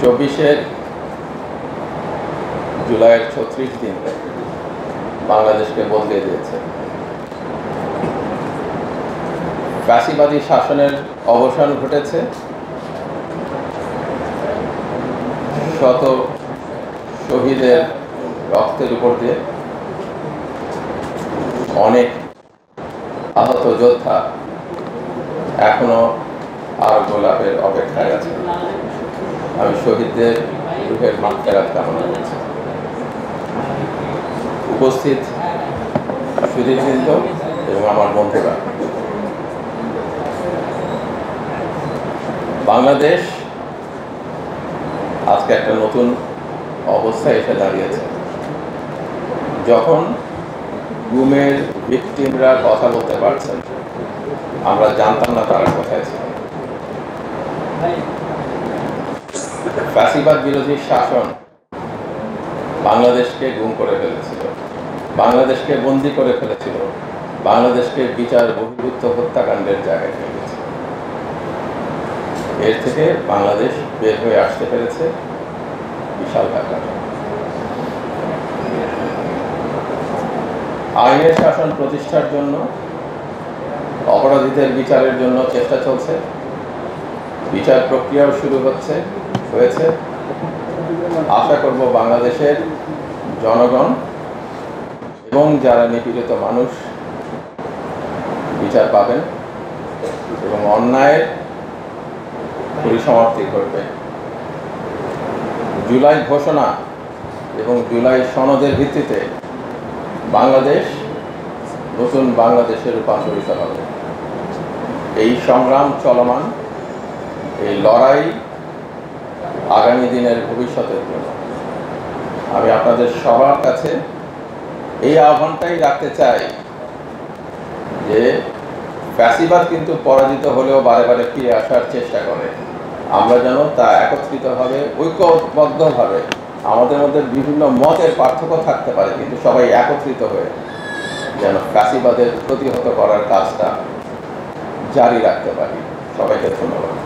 24 জুলাইয়ের 36 দিন বাংলাদেশকে বদলে দিয়েছে। ফ্যাসিবাদী শাসনের অবসান ঘটেছে, শত শহীদের রক্তের উপর দিয়ে অনেক আহত যোদ্ধা এখনো আর গোলাপের অপেক্ষায় আছে। আমি শহীদদের রূহের মাগফিরাত কামনা করছি। উপস্থিত সুধীবৃন্দ এবং আমার বন্ধুরা, বাংলাদেশ আজকে একটা নতুন অবস্থায় এসে দাঁড়িয়েছে। যখন গুমের ভিকটিমরা কথা বলতে পারছেন, আমরা জানতাম না তারা কোথায় ছিল। ফ্যাসিবাদ বিরোধী শাসন বাংলাদেশকে গুম করে ফেলেছিল, বাংলাদেশকে বন্দী করে ফেলেছিল, বাংলাদেশকে বিচার বহির্ভূত হত্যাকাণ্ডের জায়গায় ফেলেছে। এর থেকে বাংলাদেশ বের হয়ে আসতে পেরেছে বিশাল ব্যাপার। আইনের শাসন প্রতিষ্ঠার জন্য, অপরাধীদের বিচারের জন্য চেষ্টা চলছে। বিচার প্রক্রিয়াও শুরু হয়েছে। আশা করব বাংলাদেশের জনগণ এবং যারা নিপীড়িত মানুষ বিচার পাবেন এবং অন্যায়ের পরিসমাপ্তি ঘটবে। জুলাই ঘোষণা এবং জুলাই সনদের ভিত্তিতে বাংলাদেশ নতুন বাংলাদেশে রূপান্তরিত হবে। এই সংগ্রাম চলমান, এই লড়াই আগামী দিনের ভবিষ্যতের জন্য। আমি আপনাদের সবার কাছে এই আহ্বানটাই রাখতে চাই যে ফ্যাসিবাদ কিন্তু পরাজিত হলেও বারে বারে ফিরে আসার চেষ্টা করে। আমরা যেন তা একত্রিতভাবে, ঐক্যবদ্ধভাবে, আমাদের মধ্যে বিভিন্ন মতের পার্থক্য থাকতে পারে, কিন্তু সবাই একত্রিত হয়ে যেন ফ্যাসিবাদের প্রতিহত করার কাজটা জারি রাখতে পারি। সবাইকে ধন্যবাদ।